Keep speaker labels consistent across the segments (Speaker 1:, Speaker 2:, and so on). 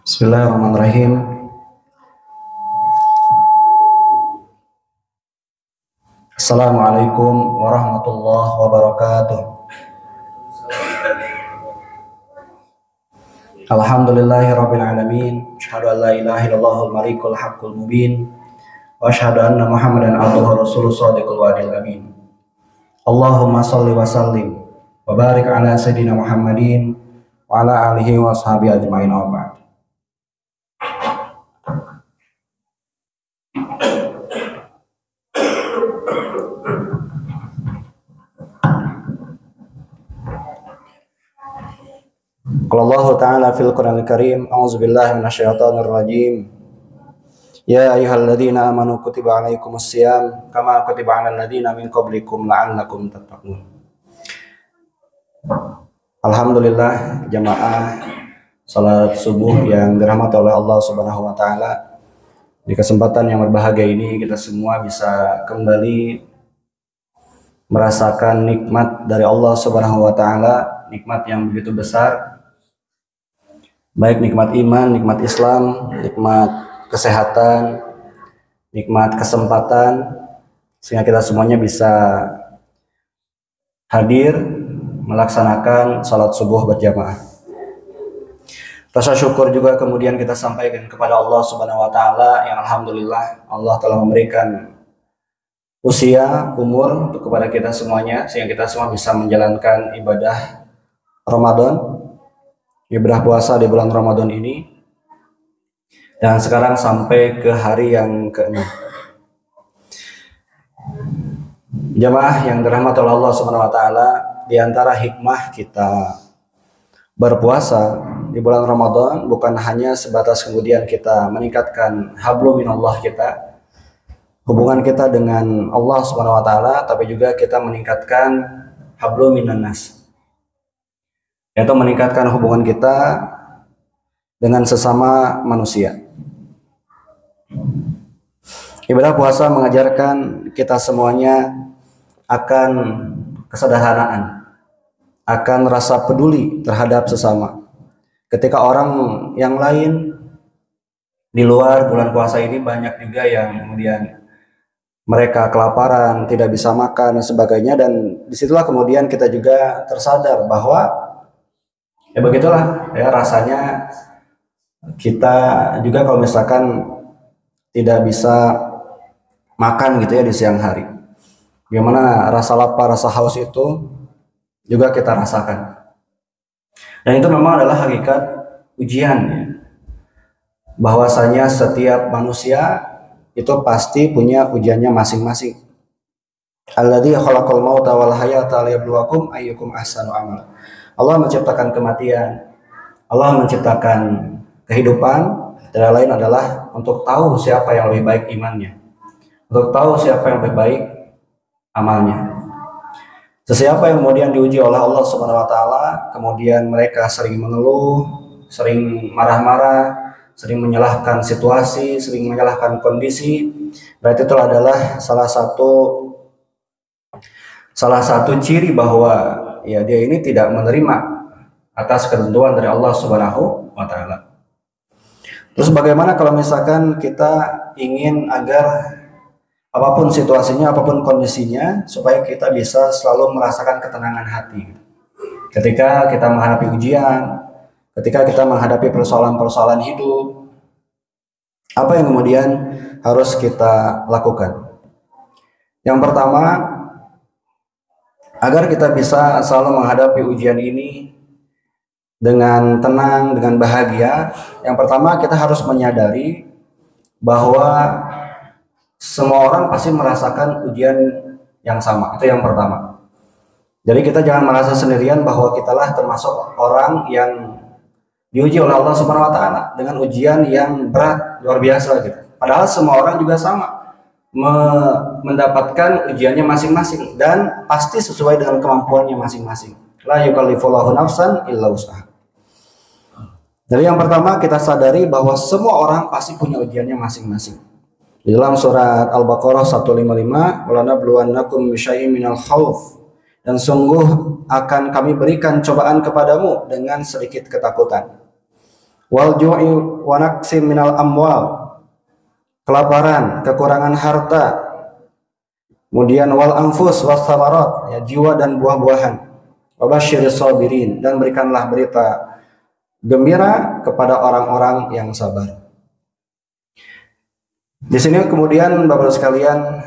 Speaker 1: Bismillahirrahmanirrahim. Assalamualaikum warahmatullahi wabarakatuh. Alhamdulillahirabbil alamin. Asyhadu an la ilaha illallahul malikul haqqul mubin. Wa asyhadu anna Muhammadan abduhu wa rasuluhu shadiqul wa'dil amin. Allahumma shalli wa sallim wa barik ala sayyidina Muhammadin wa ala alihi wa sahbihi ajmain. Qala Allah Ta'ala fil Qur'anil Karim, a'udzubillahi minasyaitonir rajim. Ya ayyuhalladzina amanu kutiba 'alaikumus shiyam kama kutiba 'alal ladzina min qablikum la'allakum tattaqun. Alhamdulillah jamaah salat subuh yang dirahmati oleh Allah Subhanahu wa taala. Di kesempatan yang berbahagia ini kita semua bisa kembali merasakan nikmat dari Allah Subhanahu wa taala, nikmat yang begitu besar. Baik nikmat iman, nikmat Islam, nikmat kesehatan, nikmat kesempatan, sehingga kita semuanya bisa hadir melaksanakan salat subuh berjamaah. Rasa syukur juga kemudian kita sampaikan kepada Allah Subhanahu wa taala yang alhamdulillah Allah telah memberikan usia, umur untuk kepada kita semuanya sehingga kita semua bisa menjalankan ibadah Ramadan, ibadah puasa di bulan Ramadan ini, dan sekarang sampai ke hari yang ke-6. Jamaah yang dirahmati oleh Allah Subhanahu wa taala, di antara hikmah kita berpuasa di bulan Ramadan bukan hanya sebatas kemudian kita meningkatkan hablum minallah kita, hubungan kita dengan Allah Subhanahu wa taala, tapi juga kita meningkatkan hablum minannas, yaitu meningkatkan hubungan kita dengan sesama manusia. Ibadah puasa mengajarkan kita semuanya akan kesederhanaan, akan rasa peduli terhadap sesama. Ketika orang yang lain di luar bulan puasa ini banyak juga yang kemudian mereka kelaparan, tidak bisa makan dan sebagainya, dan disitulah kemudian kita juga tersadar bahwa ya begitulah ya rasanya kita juga kalau misalkan tidak bisa makan gitu ya di siang hari. Bagaimana rasa lapar, rasa haus itu juga kita rasakan. Dan itu memang adalah hakikat ujian ya. Bahwasanya setiap manusia itu pasti punya ujiannya masing-masing. Alladzi khalaqal mauta wal hayata liyabluwakum ayyukum ahsanu amala. Allah menciptakan kematian, Allah menciptakan kehidupan, tidak lain adalah untuk tahu siapa yang lebih baik imannya, untuk tahu siapa yang lebih baik amalnya. Sesiapa yang kemudian diuji oleh Allah Subhanahu wa taala, kemudian mereka sering mengeluh, sering marah-marah, sering menyalahkan situasi, sering menyalahkan kondisi, berarti itu adalah salah satu ciri bahwa ya dia ini tidak menerima atas ketentuan dari Allah Subhanahu wa taala. Terus bagaimana kalau misalkan kita ingin agar apapun situasinya, apapun kondisinya, supaya kita bisa selalu merasakan ketenangan hati ketika kita menghadapi ujian, ketika kita menghadapi persoalan-persoalan hidup, apa yang kemudian harus kita lakukan? Yang pertama, agar kita bisa selalu menghadapi ujian ini dengan tenang, dengan bahagia, yang pertama kita harus menyadari bahwa semua orang pasti merasakan ujian yang sama. Itu yang pertama. Jadi kita jangan merasa sendirian bahwa kitalah termasuk orang yang diuji oleh Allah Subhanahu wa taala dengan ujian yang berat, luar biasa gitu. Padahal semua orang juga sama mendapatkan ujiannya masing-masing dan pasti sesuai dengan kemampuannya masing-masing. La yukallifullahu nafsan illa wus'aha. Jadi yang pertama kita sadari bahwa semua orang pasti punya ujiannya masing-masing. Di dalam surat Al-Baqarah 155, "Walanabluwannakum bisyai'in minal khauf." Dan sungguh akan kami berikan cobaan kepadamu dengan sedikit ketakutan. wal ju'i wa naqsim minal amwal, kelaparan, kekurangan harta, kemudian wal anfus was samarat, ya, jiwa dan buah-buahan, wa basyiris sabirin, dan berikanlah berita gembira kepada orang-orang yang sabar. Di sini kemudian Bapak sekalian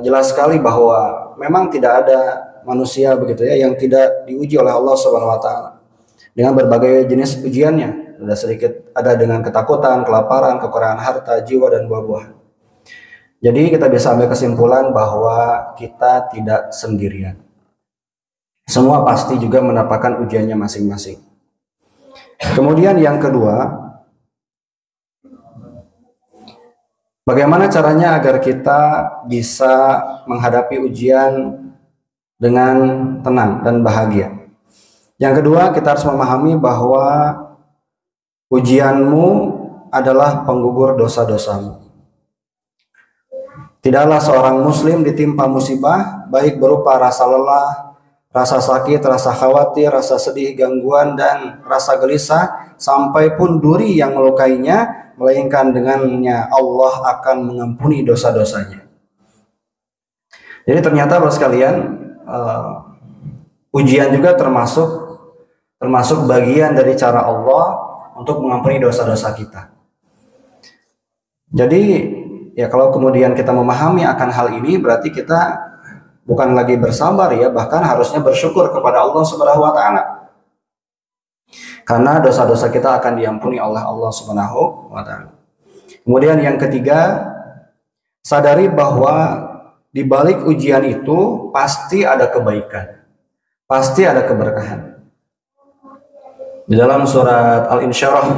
Speaker 1: jelas sekali bahwa memang tidak ada manusia begitu ya yang tidak diuji oleh Allah Subhanahu wa taala dengan berbagai jenis ujiannya. Ada dengan ketakutan, kelaparan, kekurangan harta, jiwa dan buah-buahan. Jadi kita bisa ambil kesimpulan bahwa kita tidak sendirian. Semua pasti juga mendapatkan ujiannya masing-masing. Kemudian yang kedua, bagaimana caranya agar kita bisa menghadapi ujian dengan tenang dan bahagia? Yang kedua, kita harus memahami bahwa ujianmu adalah penggugur dosa-dosamu. Tidaklah seorang muslim ditimpa musibah, baik berupa rasa lelah, rasa sakit, rasa khawatir, rasa sedih, gangguan, dan rasa gelisah, sampai pun duri yang melukainya, melainkan dengannya Allah akan mengampuni dosa-dosanya. Jadi ternyata Bapak sekalian, ujian juga termasuk bagian dari cara Allah untuk mengampuni dosa-dosa kita. Jadi ya kalau kemudian kita memahami akan hal ini, berarti kita bukan lagi bersabar ya, bahkan harusnya bersyukur kepada Allah Subhanahu wa taala. Karena dosa-dosa kita akan diampuni oleh Allah Subhanahu wa taala. Kemudian yang ketiga, sadari bahwa di balik ujian itu pasti ada kebaikan. Pasti ada keberkahan. Di dalam surat Al-Insyirah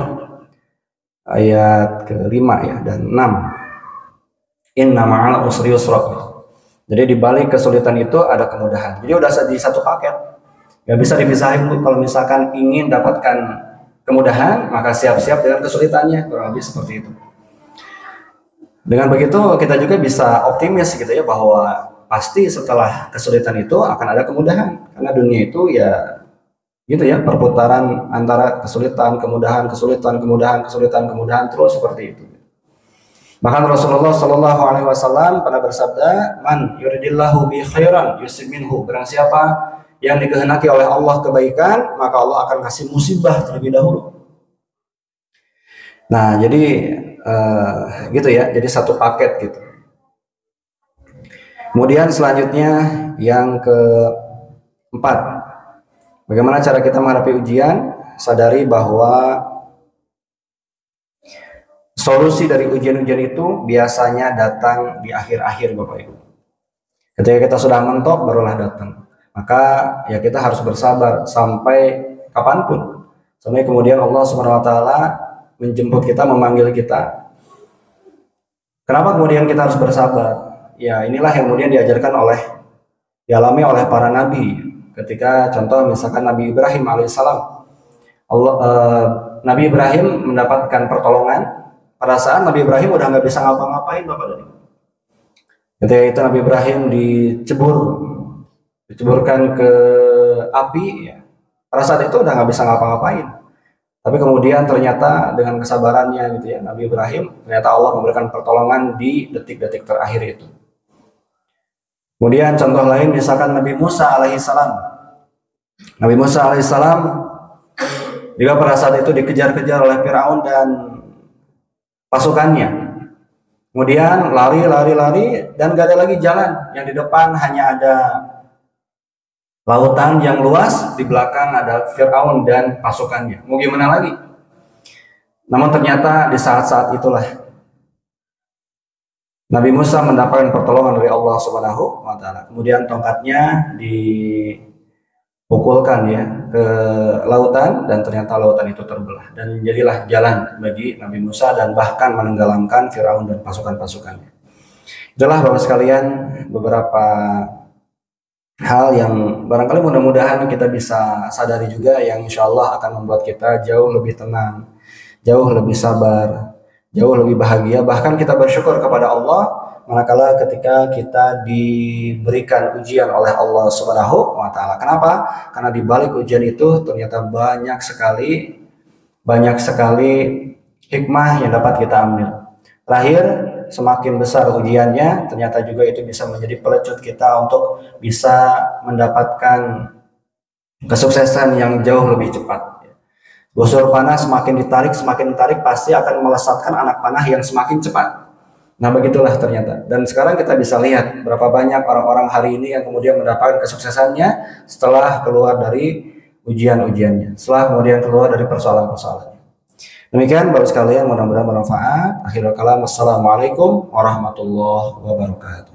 Speaker 1: ayat ke-5 ya dan 6. Inna ma'al usri yusra. Jadi di balik kesulitan itu ada kemudahan. Jadi udah di satu paket. Gak bisa dipisahin. Kalau misalkan ingin dapatkan kemudahan, maka siap-siap dengan kesulitannya. Kurang lebih seperti itu. Dengan begitu kita juga bisa optimis gitu ya, bahwa pasti setelah kesulitan itu akan ada kemudahan. Karena dunia itu ya gitu ya, perputaran antara kesulitan, kemudahan, kesulitan, kemudahan, kesulitan, kemudahan, terus seperti itu. Bahkan Rasulullah Shallallahu Alaihi Wasallam pernah bersabda, "Man yuridillahu bi khairan yusib minhu." Barang siapa yang dikehendaki oleh Allah kebaikan, maka Allah akan kasih musibah terlebih dahulu. Nah, jadi gitu ya, jadi satu paket gitu. Kemudian selanjutnya yang keempat, bagaimana cara kita menghadapi ujian? Sadari bahwa solusi dari ujian-ujian itu biasanya datang di akhir-akhir Bapak Ibu. Ketika kita sudah mentok barulah datang. Maka ya kita harus bersabar sampai kapanpun. Sampai kemudian Allah Subhanahu wa taala menjemput kita, memanggil kita. Kenapa kemudian kita harus bersabar? Ya inilah yang kemudian dialami oleh para nabi. Ketika contoh misalkan Nabi Ibrahim alaihissalam, Nabi Ibrahim mendapatkan pertolongan pada saat Nabi Ibrahim udah nggak bisa ngapa-ngapain Bapak dan Ibu. Ketika itu Nabi Ibrahim diceburkan ke api, ya. Pada saat itu udah nggak bisa ngapa-ngapain. Tapi kemudian ternyata dengan kesabarannya gitu ya, Nabi Ibrahim, ternyata Allah memberikan pertolongan di detik-detik terakhir itu. Kemudian contoh lain misalkan Nabi Musa alaihissalam. Nabi Musa alaihissalam juga pada saat itu dikejar-kejar oleh Firaun dan pasukannya. Kemudian lari dan gak ada lagi jalan. Yang di depan hanya ada lautan yang luas, di belakang ada Firaun dan pasukannya. Mau gimana lagi? Namun ternyata di saat-saat itulah Nabi Musa mendapatkan pertolongan dari Allah Subhanahu wa taala. Kemudian tongkatnya dipukulkan ya ke lautan dan ternyata lautan itu terbelah dan jadilah jalan bagi Nabi Musa dan bahkan menenggelamkan Firaun dan pasukan-pasukannya. Itulah Bapak sekalian beberapa hal yang barangkali mudah-mudahan kita bisa sadari juga, yang insya Allah akan membuat kita jauh lebih tenang, jauh lebih sabar, jauh lebih bahagia, bahkan kita bersyukur kepada Allah manakala ketika kita diberikan ujian oleh Allah Subhanahu wa taala. Kenapa? Karena di balik ujian itu ternyata banyak sekali banyak sekali hikmah yang dapat kita ambil. Terakhir, semakin besar ujiannya, ternyata juga itu bisa menjadi pelecut kita untuk bisa mendapatkan kesuksesan yang jauh lebih cepat. Busur panah semakin ditarik pasti akan melesatkan anak panah yang semakin cepat. Nah, begitulah ternyata. Dan sekarang kita bisa lihat berapa banyak orang-orang hari ini yang kemudian mendapatkan kesuksesannya setelah keluar dari ujian-ujiannya, setelah kemudian keluar dari persoalan-persoalan. Demikian Bapak sekalian, mudah-mudahan bermanfaat. Akhirul kalam, wassalamualaikum warahmatullahi wabarakatuh.